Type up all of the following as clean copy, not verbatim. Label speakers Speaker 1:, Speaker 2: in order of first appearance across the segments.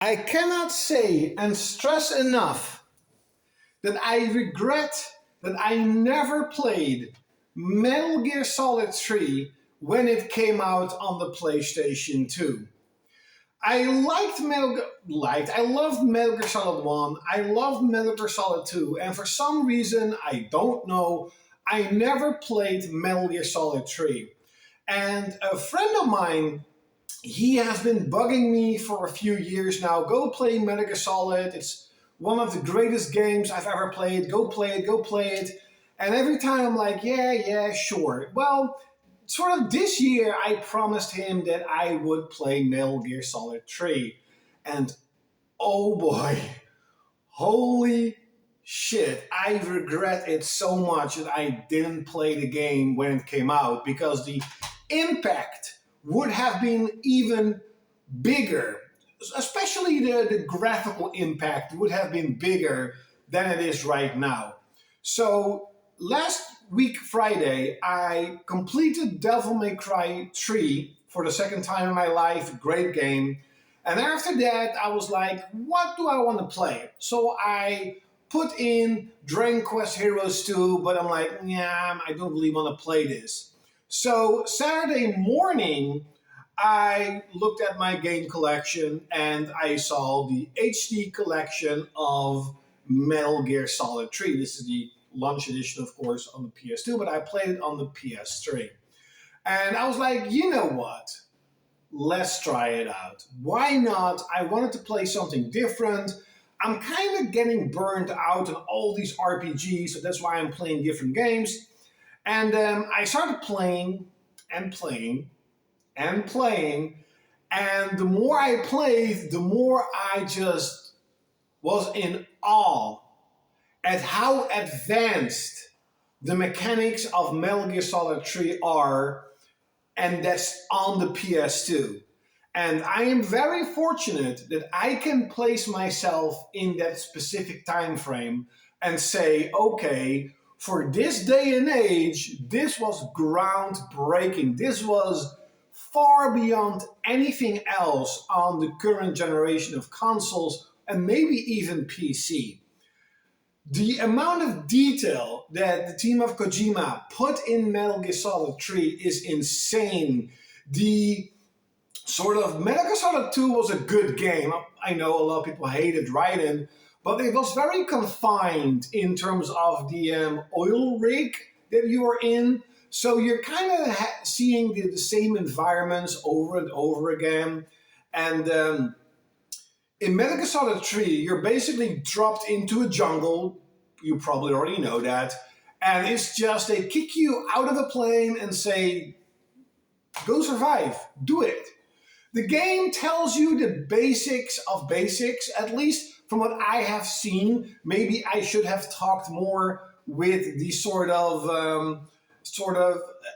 Speaker 1: I cannot say and stress enough that I regret that I never played Metal Gear Solid 3 when it came out on the PlayStation 2. I I loved Metal Gear Solid 1, I loved Metal Gear Solid 2, and for some reason, I don't know, I never played Metal Gear Solid 3. And a friend of mine, he has been bugging me for a few years now. Go play Metal Gear Solid. It's one of the greatest games I've ever played. Go play it. Go play it. And every time I'm like, yeah, sure. Well, sort of this year, I promised him that I would play Metal Gear Solid 3. And oh boy, holy shit, I regret it so much that I didn't play the game when it came out because the impact would have been even bigger. Especially the graphical impact would have been bigger than it is right now. So last week, Friday, I completed Devil May Cry 3 for the second time in my life. Great game. And after that, I was like, what do I want to play? So I put in Dragon Quest Heroes 2, but I'm like, yeah, I don't really want to play this. So Saturday morning, I looked at my game collection and I saw the HD collection of Metal Gear Solid 3. This is the launch edition, of course, on the PS2, but I played it on the PS3. And I was like, you know what? Let's try it out. Why not? I wanted to play something different. I'm kind of getting burned out on all these RPGs, so that's why I'm playing different games. And I started playing and playing and playing. And the more I played, the more I just was in awe at how advanced the mechanics of Metal Gear Solid 3 are, and that's on the PS2. And I am very fortunate that I can place myself in that specific time frame and say, okay, for this day and age, this was groundbreaking. This was far beyond anything else on the current generation of consoles and maybe even PC. The amount of detail that the team of Kojima put in Metal Gear Solid 3 is insane. The sort of Metal Gear Solid 2 was a good game. I know a lot of people hated Raiden, but it was very confined in terms of the oil rig that you were in. So you're kind of seeing the same environments over and over again. And in Metal Gear Solid 3, you're basically dropped into a jungle. You probably already know that. And it's just they kick you out of the plane and say, go survive, do it. The game tells you the basics of basics, at least from what I have seen. Maybe I should have talked more with the sort of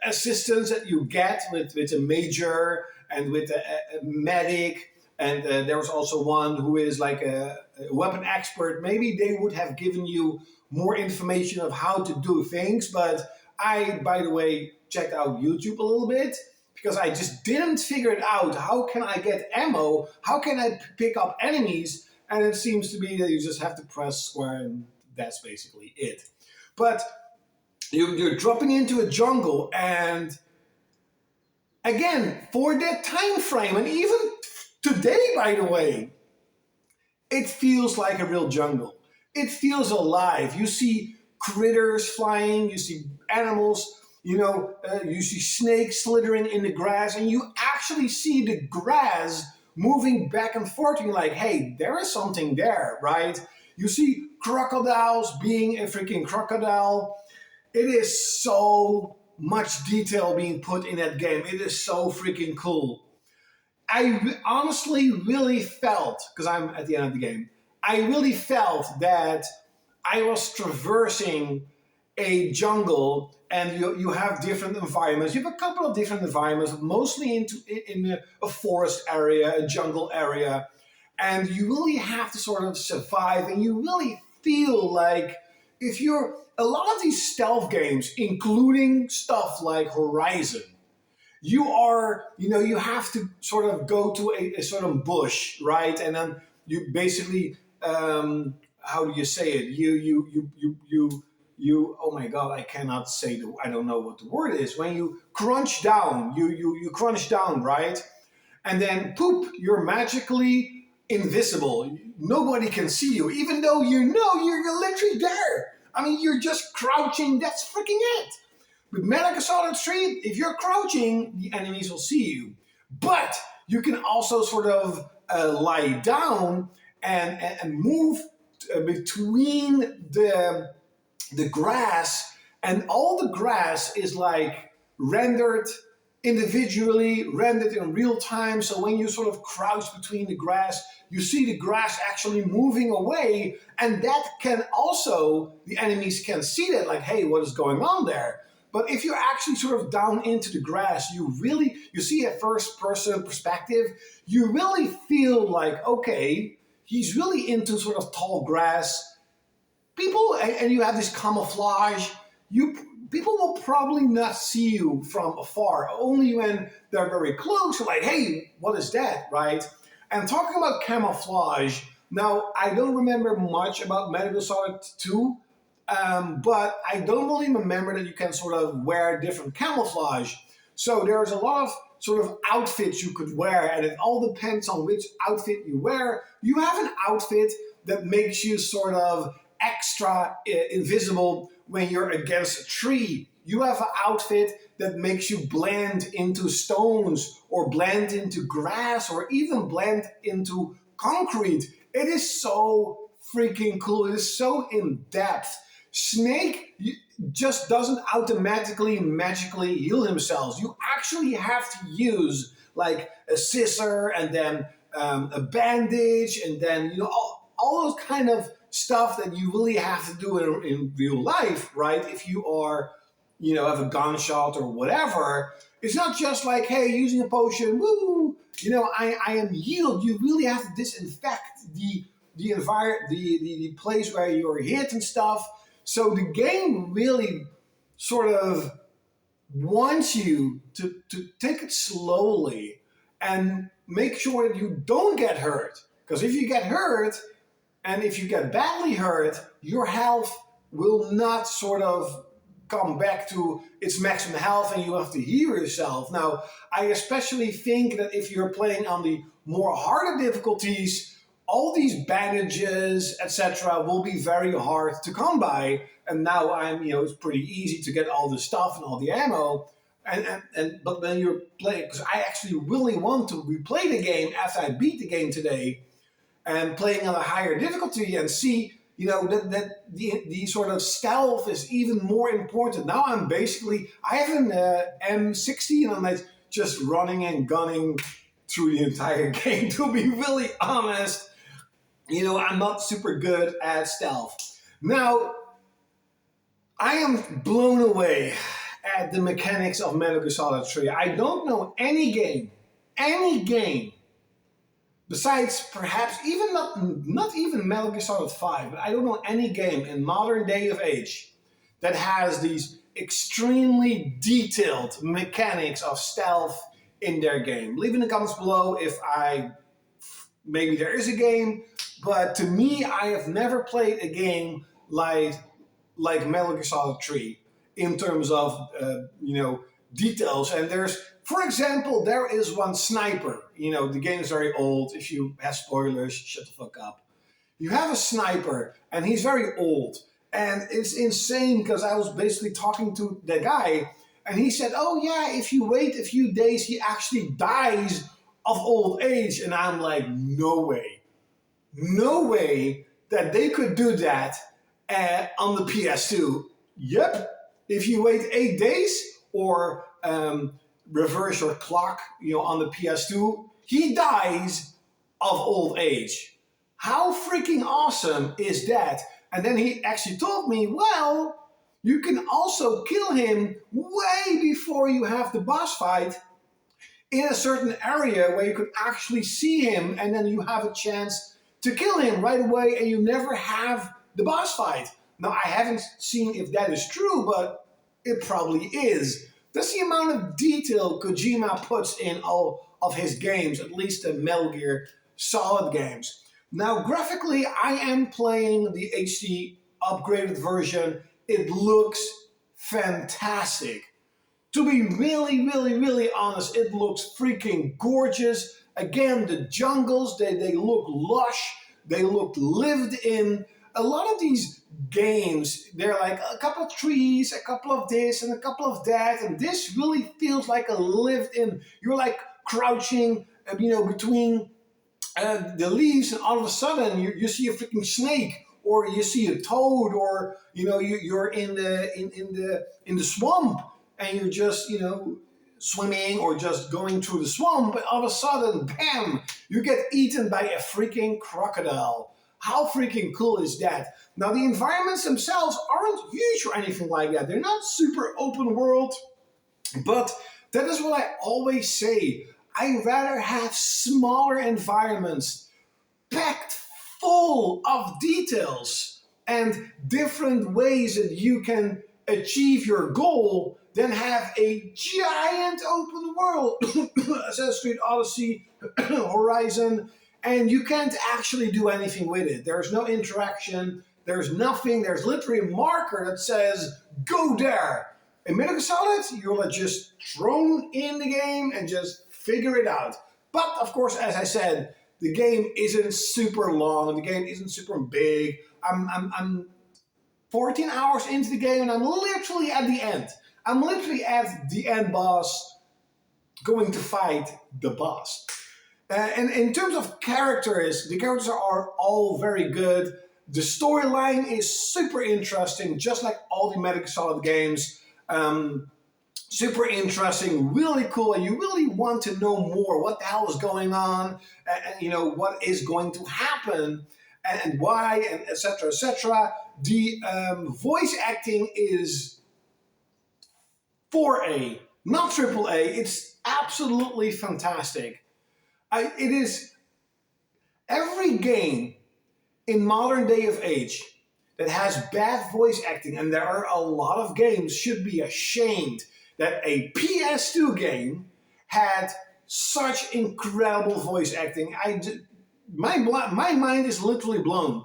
Speaker 1: assistance that you get with a major and with a medic. And there was also one who is like a weapon expert. Maybe they would have given you more information of how to do things. But I, by the way, checked out YouTube a little bit because I just didn't figure it out. How can I get ammo? How can I pick up enemies? And it seems to be that you just have to press square and that's basically it. But you're dropping into a jungle and again, for that time frame, and even today, by the way, it feels like a real jungle. It feels alive. You see critters flying, you see animals, you see snakes slithering in the grass, and you actually see the grass moving back and forth. And you're like, hey, there is something there, right? You see crocodiles being a freaking crocodile. It is so much detail being put in that game. It is so freaking cool. I honestly really felt, because I'm at the end of the game, I really felt that I was traversing a jungle and you have different environments. You have a couple of different environments, mostly in a forest area, a jungle area. And you really have to sort of survive and you really feel like if you're a lot of these stealth games, including stuff like Horizon, you have to sort of go to a sort of bush, right? And then you basically, how do you say it? You. Oh my God, I cannot say the. I don't know what the word is. When you crunch down, you crunch down, right? And then poop, you're magically invisible. Nobody can see you, even though you know you're literally there. I mean, you're just crouching. That's freaking it. With Metal Gear Solid 3, if you're crouching, the enemies will see you. But you can also sort of lie down and move between the grass, and all the grass is like rendered individually, rendered in real time. So when you sort of crouch between the grass, you see the grass actually moving away, and that can also, the enemies can see that, like, hey, what is going on there? But if you're actually sort of down into the grass, you see a first person perspective, you really feel like, okay, he's really into sort of tall grass. People, and you have this camouflage, people will probably not see you from afar, only when they're very close, like, hey, what is that, right? And talking about camouflage, now, I don't remember much about Metal Gear Solid 2, but I don't really remember that you can sort of wear different camouflage. So there's a lot of sort of outfits you could wear, and it all depends on which outfit you wear. You have an outfit that makes you sort of extra invisible when you're against a tree. You have an outfit that makes you blend into stones or blend into grass or even blend into concrete. It is so freaking cool. It is so in depth. Snake just doesn't automatically magically heal himself. You actually have to use like a scissor and then a bandage and then all those kind of stuff that you really have to do in real life, right? If you are, have a gunshot or whatever, it's not just like, hey, using a potion, woo, I am healed. You really have to disinfect the environment, the place where you're hit and stuff. So the game really sort of wants you to take it slowly and make sure that you don't get hurt. Because if you get hurt, and if you get badly hurt, your health will not sort of come back to its maximum health and you have to heal yourself. Now, I especially think that if you're playing on the more harder difficulties, all these bandages, etc., will be very hard to come by. And now it's pretty easy to get all the stuff and all the ammo. But when you're playing, because I actually really want to replay the game after I beat the game today, and playing on a higher difficulty and see, that the sort of stealth is even more important. Now I have an M60 and I'm just running and gunning through the entire game. To be really honest, I'm not super good at stealth. Now, I am blown away at the mechanics of Metal Gear Solid 3. I don't know any game, besides perhaps even not even Metal Gear Solid 5, but I don't know any game in modern day of age that has these extremely detailed mechanics of stealth in their game. Leave in the comments below if maybe there is a game, but to me, I have never played a game like Metal Gear Solid 3 in terms of details. And for example, there is one sniper. The game is very old. If you have spoilers, shut the fuck up. You have a sniper, and he's very old. And it's insane because I was basically talking to the guy, and he said, oh yeah, if you wait a few days, he actually dies of old age. And I'm like, no way. No way that they could do that on the PS2. Yep. If you wait 8 days or reverse your clock, on the PS2, he dies of old age. How freaking awesome is that? And then he actually told me, well, you can also kill him way before you have the boss fight in a certain area where you could actually see him, and then you have a chance to kill him right away and you never have the boss fight. Now, I haven't seen if that is true, but it probably is. That's the amount of detail Kojima puts in all of his games, at least the Metal Gear Solid games. Now, graphically, I am playing the HD upgraded version. It looks fantastic. To be really honest, it looks freaking gorgeous. Again, the jungles, they look lush, they look lived in. A lot of these games, they're like a couple of trees, a couple of this, and a couple of that, and this really feels like a lived in. You're like crouching, between the leaves, and all of a sudden you see a freaking snake, or you see a toad, or you're in the swamp, and you're just swimming or just going through the swamp, but all of a sudden, bam, you get eaten by a freaking crocodile. How freaking cool is that? Now, the environments themselves aren't huge or anything like that. They're not super open world, but that is what I always say. I'd rather have smaller environments packed full of details and different ways that you can achieve your goal than have a giant open world, Assassin's Creed Odyssey, Horizon, and you can't actually do anything with it. There's no interaction, there's nothing, there's literally a marker that says, go there. In Metal Gear Solid, you're just thrown in the game and just figure it out. But, of course, as I said, the game isn't super long, the game isn't super big. I'm 14 hours into the game and I'm literally at the end. I'm literally at the end boss, going to fight the boss. And in terms of characters, the characters are all very good. The storyline is super interesting, just like all the Metal Gear Solid games. Super interesting, really cool, and you really want to know more. What the hell is going on? And what is going to happen, and why, and etc. etc. The voice acting is 4A, not AAA. It's absolutely fantastic. It is every game in modern day of age that has bad voice acting, and there are a lot of games, should be ashamed that a PS2 game had such incredible voice acting. My mind is literally blown.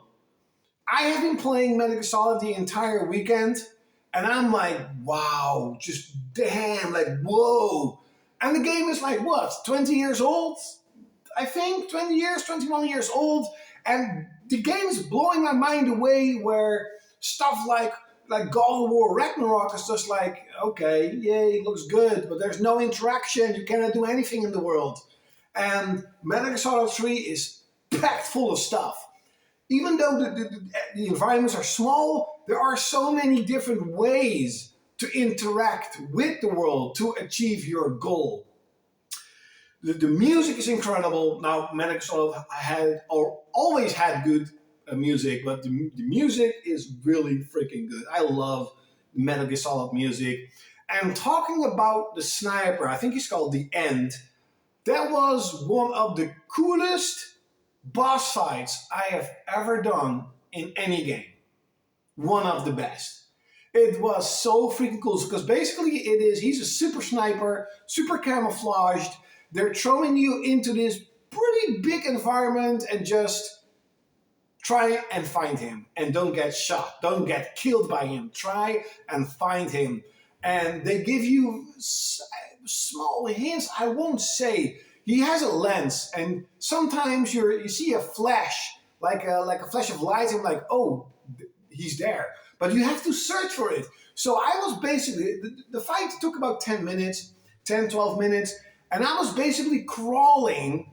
Speaker 1: I have been playing Metal Gear Solid the entire weekend, and I'm like, wow, just damn, like, whoa. And the game is like, what, 20 years old? I think 20 years, 21 years old. And the game is blowing my mind away, where stuff like God of War Ragnarok is just like, okay, yeah, it looks good, but there's no interaction. You cannot do anything in the world. And Metal Gear Solid 3 is packed full of stuff. Even though the environments are small, there are so many different ways to interact with the world to achieve your goal. The music is incredible. Now, Metal Gear Solid always had good music, but the music is really freaking good. I love Metal Gear Solid music. And talking about the sniper, I think he's called The End, that was one of the coolest boss fights I have ever done in any game. One of the best. It was so freaking cool, because basically he's a super sniper, super camouflaged. They're throwing you into this pretty big environment and just try and find him. And don't get shot. Don't get killed by him. Try and find him. And they give you small hints. I won't say. He has a lens, and sometimes you see a flash, like a flash of light, and like, oh, he's there. But you have to search for it. So I was basically, the fight took about 10 minutes, 10, 12 minutes, and I was basically crawling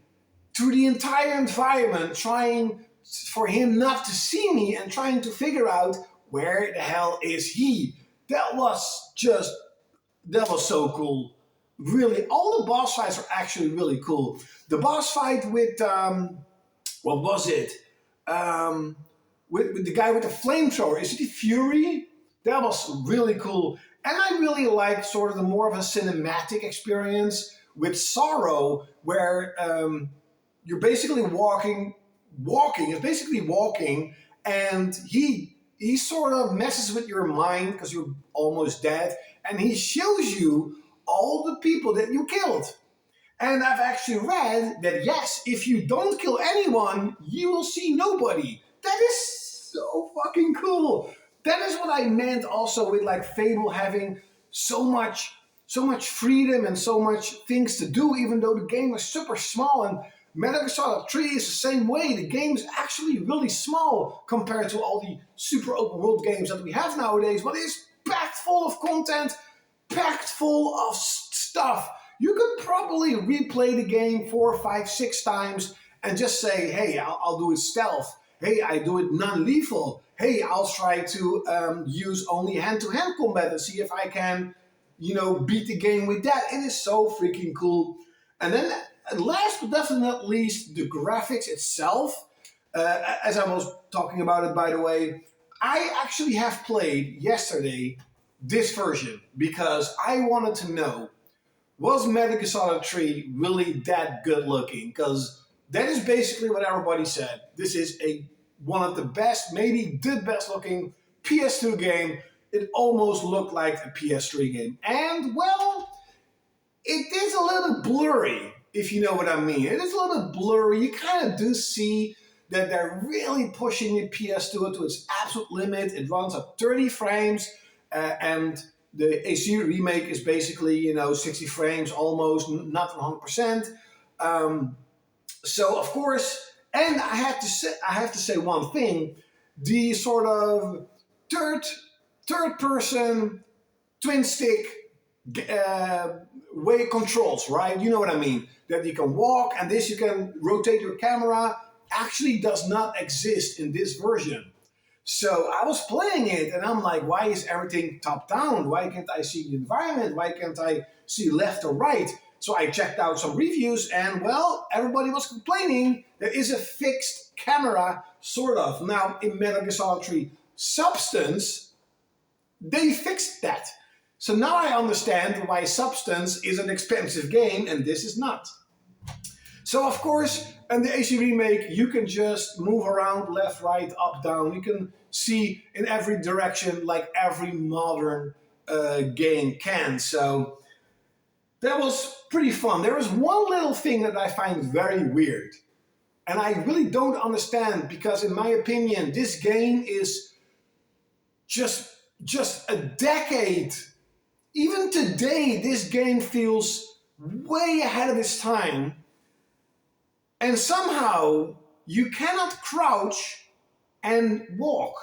Speaker 1: through the entire environment, trying for him not to see me and trying to figure out where the hell is he. That was so cool. Really, all the boss fights are actually really cool. The boss fight with, what was it? With the guy with the flamethrower, is it the Fury? That was really cool. And I really like sort of the more of a cinematic experience with Sorrow, where you're basically walking, it's basically walking, and he sort of messes with your mind because you're almost dead, and he shows you all the people that you killed. And I've actually read that yes, if you don't kill anyone, you will see nobody. That is so fucking cool. That is what I meant also with like Fable having so much freedom and so much things to do, even though the game is super small. And Metal Gear Solid 3 is the same way. The game is actually really small compared to all the super open world games that we have nowadays, but it's packed full of content, packed full of stuff. You could probably replay the game 4, 5, 6 times and just say, hey, I'll do it stealth. Hey, I do it non-lethal. Hey, I'll try to use only hand-to-hand combat and see if I can, beat the game with that. It is so freaking cool. And then last but definitely not least, the graphics itself. As I was talking about it, by the way, I actually have played yesterday this version because I wanted to know, was Metal Gear Solid 3 really that good looking? Because that is basically what everybody said. This is one of the best, maybe the best looking PS2 game. It almost looked like a PS3 game. And, well, it is a little blurry, if you know what I mean. It is a little blurry. You kind of do see that they're really pushing the PS2 to its absolute limit. It runs at 30 frames, and the AC remake is basically, 60 frames almost, not 100%. So of course, and I have to say one thing: the sort of third person twin stick way controls, right? You know what I mean? That you can walk, and this you can rotate your camera. Actually, does not exist in this version. So I was playing it and I'm like, why is everything top down? Why can't I see the environment? Why can't I see left or right? So I checked out some reviews and, well, everybody was complaining there is a fixed camera, sort of. Now, in Metal Gear Solid 3 Substance, they fixed that. So now I understand why Substance is an expensive game and this is not. So, of course, in the AC remake, you can just move around left, right, up, down. You can see in every direction like every modern game can. So that was pretty fun. There is one little thing that I find very weird. And I really don't understand because, in my opinion, this game is just a decade. Even today, this game feels way ahead of its time. And somehow you cannot crouch and walk,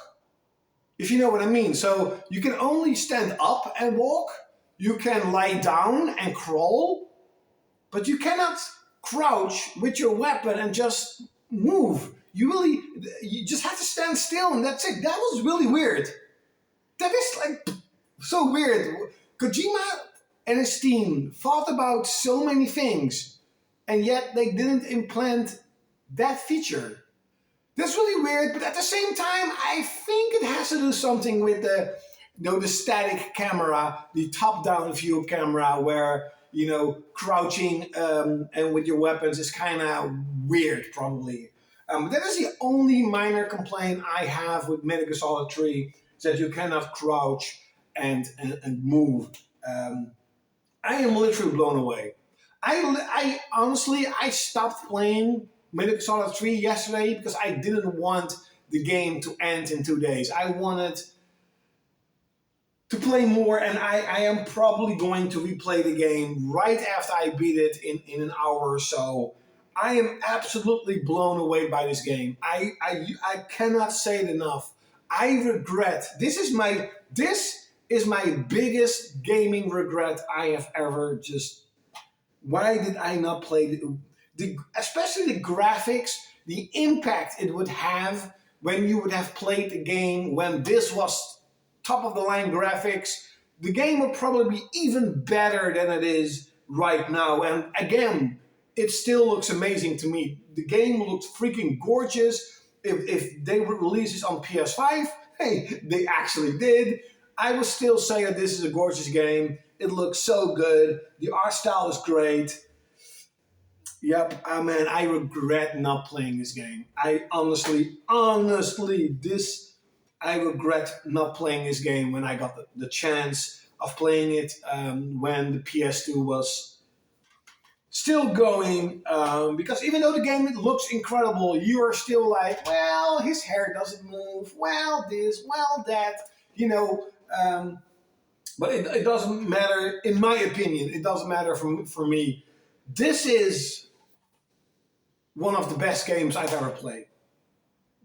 Speaker 1: if you know what I mean. So you can only stand up and walk. You can lie down and crawl, but you cannot crouch with your weapon and just move. You just have to stand still and that's it. That was really weird. That is like so weird. Kojima and his team thought about so many things, and yet they didn't implant that feature. That's really weird, but at the same time, I think it has to do something with the static camera, the top-down view camera, where crouching and with your weapons is kind of weird, probably. That is the only minor complaint I have with Metal Gear Solid 3, is that you cannot crouch and move. I am literally blown away. I honestly, I stopped playing Metal Gear Solid 3 yesterday because I didn't want the game to end in 2 days. I wanted to play more, and I am probably going to replay the game right after I beat it in an hour or so. I am absolutely blown away by this game. I cannot say it enough. I regret, this is my biggest gaming regret I have ever just... Why did I not play especially the graphics, the impact it would have when you would have played the game when this was top of the line graphics. The game would probably be even better than it is right now. And again, it still looks amazing to me. The game looks freaking gorgeous. If they would release this on PS5, hey, they actually did. I would still say that this is a gorgeous game. It looks so good. The art style is great. Yep, man, I regret not playing this game. I honestly, I regret not playing this game when I got the chance of playing it when the PS2 was still going, because even though the game looks incredible, you are still like, well, his hair doesn't move, well this, well that, you know. But it doesn't matter, in my opinion, it doesn't matter for me. This is one of the best games I've ever played.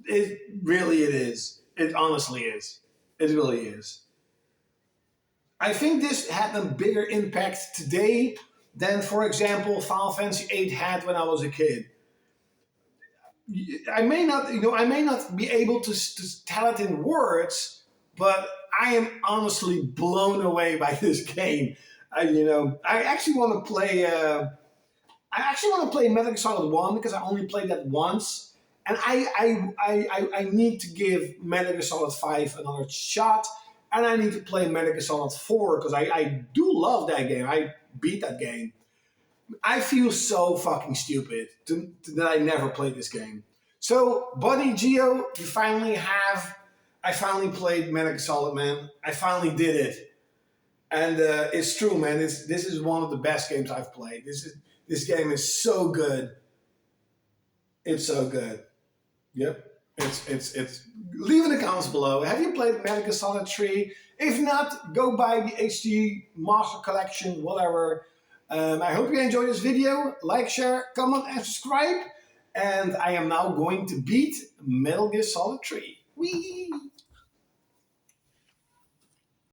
Speaker 1: It is. It honestly is. It really is. I think this had a bigger impact today than, for example, Final Fantasy VIII had when I was a kid. I may not be able to tell it in words, but I am honestly blown away by this game. I actually want to play. I actually want to play Metal Gear Solid 1 because I only played that once, and I need to give Metal Gear Solid 5 another shot, and I need to play Metal Gear Solid 4 because I do love that game. I beat that game. I feel so fucking stupid that I never played this game. So, buddy Geo, I finally played Metal Gear Solid, man. I finally did it. And it's true, man. This is one of the best games I've played. This game is so good. It's so good. Yep. It's. Leave in the comments below. Have you played Metal Gear Solid 3? If not, go buy the HD Master Collection, whatever. I hope you enjoyed this video. Like, share, comment, and subscribe. And I am now going to beat Metal Gear Solid 3. Whee!